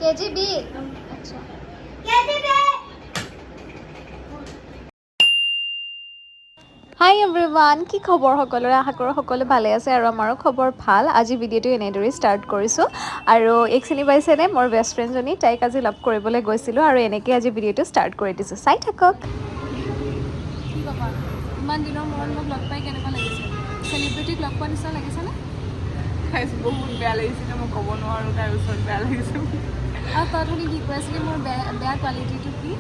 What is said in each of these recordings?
KGB আচ্ছা KGB হাই everyone কি খবৰ সকলোৰে আশা কৰোঁ সকলো ভালে আছে আৰু আমাৰো খবৰ ভাল আজি ভিডিঅ'টো এনেদৰে ষ্টাৰ্ট কৰিছোঁ আৰু এক চিনি পাইছেনে মোৰ বেষ্ট ফ্ৰেণ্ডজনী তাইক আজি লগ কৰিবলৈ গৈছিলোঁ আৰু এনেকৈ আজি ভিডিঅ'টো ষ্টাৰ্ট কৰি দিছোঁ চাই থাকক কি ক'বা ইমান দিনৰ মূৰত মোক লগ পাই কেনেকুৱা লাগিছে চেলিব্ৰিটিক লগ পোৱা নিচিনা লাগিছেনে বহুত বেয়া লাগিছিলে মই ক'ব নোৱাৰোঁ তাৰ ওচৰত বেয়া লাগিছে আৰু তই ধৰি কি কৈ আছিলি মোৰ বেয়া কোৱালিটিটো কি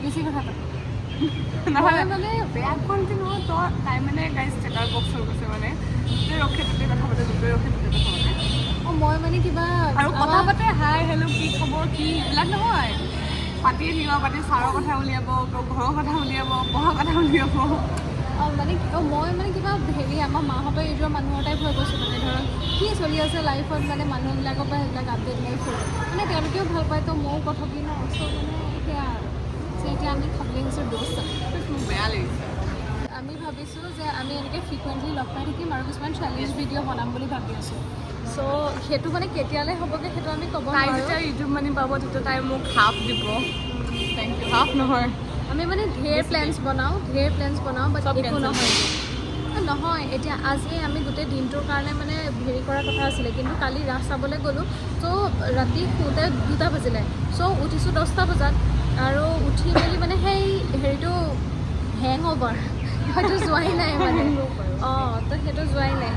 বেছি কথা পাতি নহয় মানে বেয়া কোৱালিটি নহয় তই তাই মানে গাইজ ষ্টেটাৰ বক্স হৈ গৈছে মানে য'তে ৰখে ত'তে কথা পাতে য'তে ৰখে ত'তে কথা পাতে অঁ মই মানে কিবা আৰু কথা পাতে হাই হেল্ল' কি খবৰ কি এইবিলাক নহয় পাতিয়ে থাকিব পাতি ছাৰৰ কথা উলিয়াব ঘৰৰ কথা উলিয়াব পঢ়াৰ কথা উলিয়াব মানে মই মানে কিবা হেৰি আমাৰ মাহঁতৰ এইযোৰ মানুহৰ টাইপ হৈ গৈছোঁ মানে ধৰক কি চলি আছে লাইফত মানে মানুহবিলাকৰ পৰা সেইবিলাক আপডেট লৈ ফুৰোঁ মানে তেওঁলোকেও ভাল পায় তো ময়ো কথা কি ন চ' মানে সেয়া যে এতিয়া আমি খাবলৈ আহিছোঁ ব্যৱস্থা বেয়া লাগিছে আমি ভাবিছোঁ যে আমি এনেকৈ ফ্ৰিকুৱেণ্টলি লগ পাই থাকিম আৰু কিছুমান চেলেঞ্জ ভিডিঅ' বনাম বুলি ভাবি আছোঁ চ' সেইটো মানে কেতিয়ালৈ হ'বগৈ সেইটো আমি ক'ব তাই নোৱাৰোঁ যেতিয়া ইউটিউব মানি পাব তেতিয়া তাই মোক হাফ দিব থেংক ইউ হাফ নহয় আমি মানে ঢেৰ প্লেনছ বনাওঁ বাট একো নহয় এতিয়া আজি আমি গোটেই দিনটোৰ কাৰণে মানে হেৰি কৰাৰ কথা আছিলে কিন্তু কালি ৰাস চাবলৈ গ'লোঁ ত' ৰাতি শুওঁতে 2টা বাজিলে চ' উঠিছোঁ 10টা বজাত আৰু উঠি মেলি মানে সেই হেৰিটো হেং অভাৰ হয়তো যোৱাই নাই মানে অঁ তো সেইটো যোৱাই নাই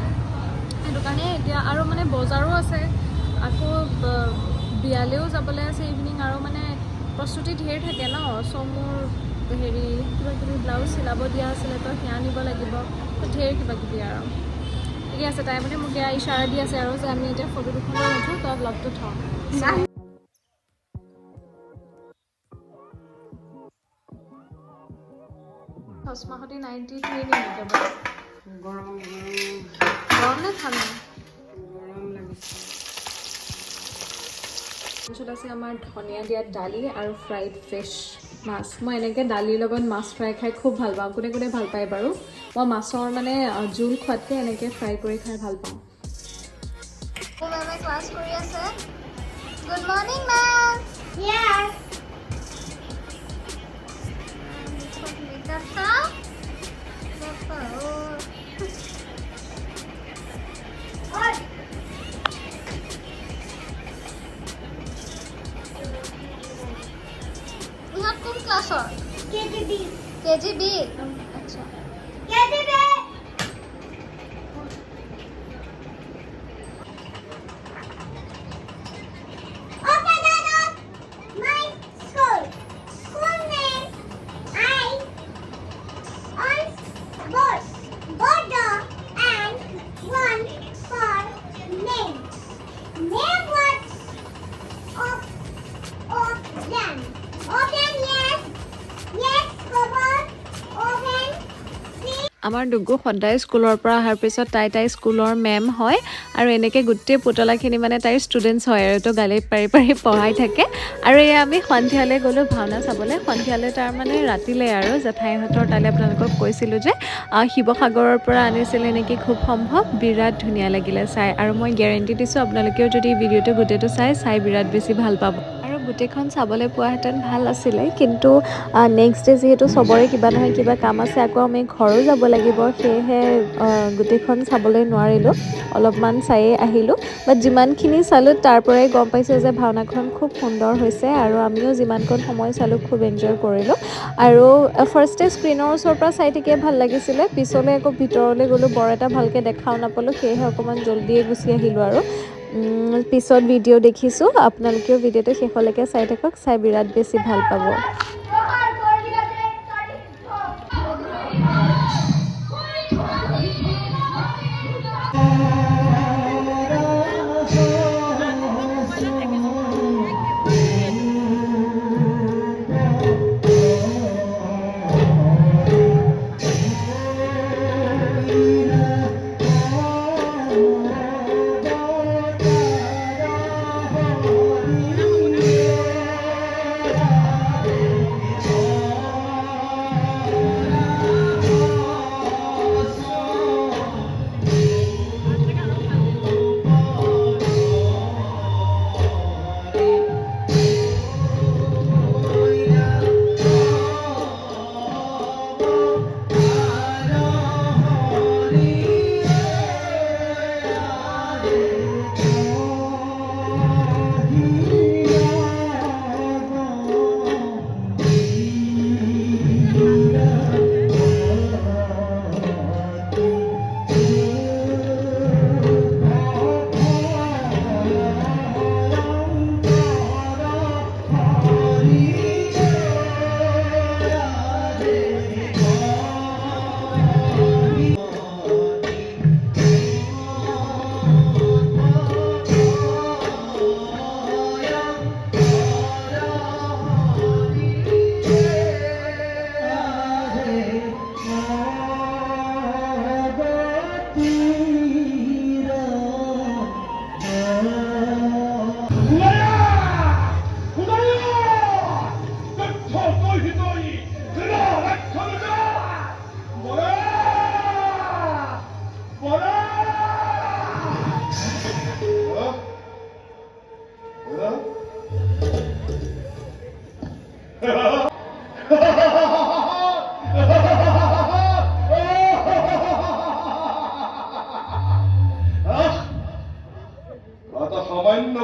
সেইটো কাৰণে এতিয়া আৰু মানে বজাৰো আছে আকৌ বিয়ালৈও যাবলৈ আছে ইভিনিং আৰু মানে প্ৰস্তুতি ঢেৰ থাকে ন চ' মোৰ হেৰি কিবা কিবি ব্লাউজ চিলাব দিয়া আছিলে তো সেয়া আনিব লাগিব তো ঢেৰ কিবা কিবি আৰু ঠিকে আছে তাই মানে মোক এয়া ইচাৰা দি আছে আৰু যে আমি এতিয়া ফটো দুখন নুঠোঁ তই ব্লগটো থওঁ চশমাহতি 93 নেকি একেবাৰে গৰম গৰম নে ঠাণ্ডা লাগিছে তাৰপিছত আছে আমাৰ ধনিয়া দিয়া দালি আৰু ফ্ৰাইড ফিছ মাছ মই এনেকৈ দালিৰ লগত মাছ ফ্ৰাই খাই খুব ভাল পাওঁ কোনে কোনে ভাল পায় বাৰু মই মাছৰ মানে জোল খোৱাতকৈ এনেকৈ ফ্ৰাই কৰি খাই ভাল পাওঁ মেমে ক্লাছ কৰি আছে গুড মৰ্ণিং মেম য়েছ ইহঁত কোন ক্লাছৰ কেজিবি আচ্ছা কেজিবি আমাৰ ডুগু সদায় স্কুলৰ পৰা অহাৰ পিছত তাই স্কুলৰ মেম হয় আৰু এনেকৈ গোটেই পুতলাখিনি মানে তাইৰ ষ্টুডেণ্টছ হয় আৰু তো গালি পাৰি পাৰি পঢ়াই থাকে আৰু এয়া আমি সন্ধিয়ালৈ গ'লোঁ ভাওনা চাবলৈ সন্ধিয়ালৈ তাৰ মানে ৰাতিলৈ আৰু জেঠাইহঁতৰ তালৈ আপোনালোকক কৈছিলোঁ যে শিৱসাগৰৰ পৰা আনিছিলে নেকি খুব সম্ভৱ বিৰাট ধুনীয়া লাগিলে চাই আৰু মই গেৰেণ্টি দিছোঁ আপোনালোকেও যদি ভিডিঅ'টো গোটেইটো চাই বিৰাট বেছি ভাল পাব আৰু গোটেইখন চাবলৈ পোৱাহেঁতেন ভাল আছিলে কিন্তু নেক্সট ডে যিহেতু চবৰে কিবা নহয় কিবা কাম আছে আকৌ আমি ঘৰো যাব লাগিব সেয়েহে গোটেইখন চাবলৈ নোৱাৰিলোঁ অলপমান চায়েই আহিলোঁ বাট যিমানখিনি চালোঁ তাৰ পৰাই গম পাইছোঁ যে ভাওনাখন খুব সুন্দৰ হৈছে আৰু আমিও যিমানকণ সময় চালোঁ খুব এনজয় কৰিলোঁ আৰু ফাৰ্ষ্টে স্ক্ৰীনৰ ওচৰৰ পৰা চাই থাকিয়ে ভাল লাগিছিলে পিছলৈ আকৌ ভিতৰলৈ গ'লোঁ বৰ এটা ভালকৈ দেখাও নাপালোঁ সেয়েহে অকণমান জল্দিয়ে গুচি আহিলোঁ আৰু পিছত ভিডিঅ' দেখিছোঁ আপোনালোকেও ভিডিঅ'টো শেষলৈকে চাই থাকক চাই বিৰাট বেছি ভাল পাব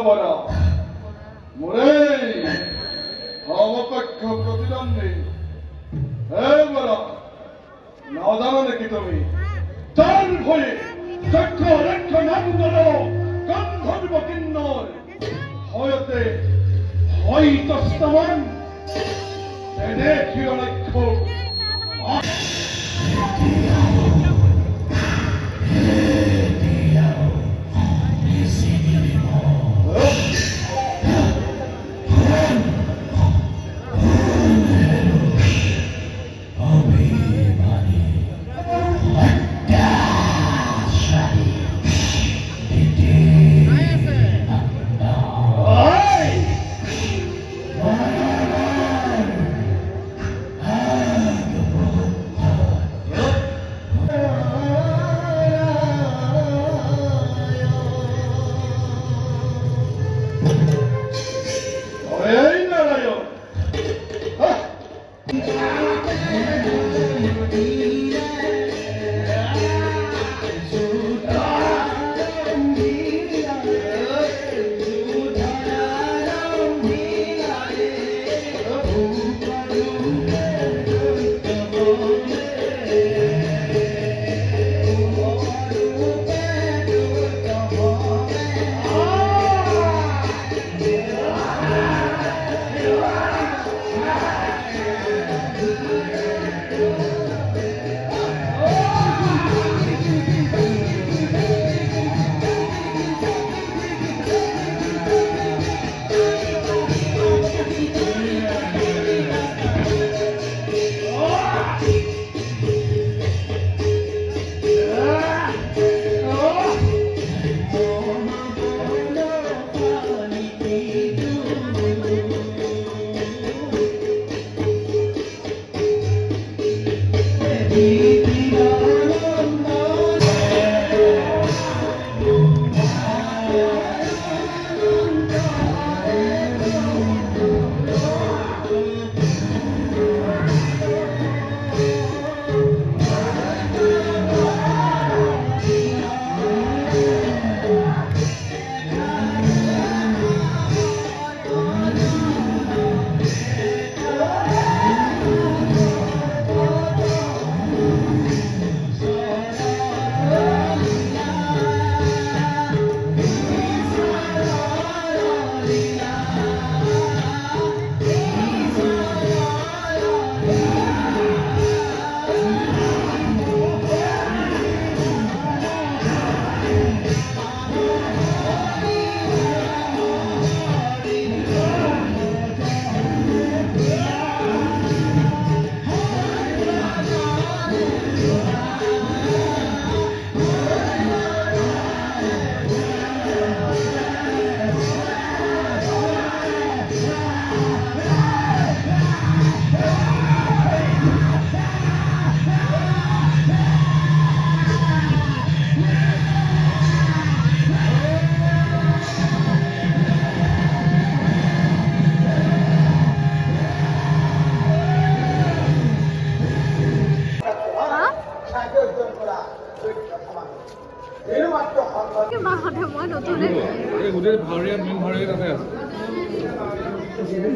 বৰা মোৰে সমপক্ষ প্ৰতিদ্বন্দ্বী হে বৰা নাজানো নেকি তুমি তাৰ ভয়ে দক্ষ ৰক্ষ নন্দন গন্ধৰ্ব কিন্নৰ হয়তে হয়তস্তমন তেনে হিৰণ্যক্ষ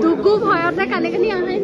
দুগু ভয়তে কানি কানি আহে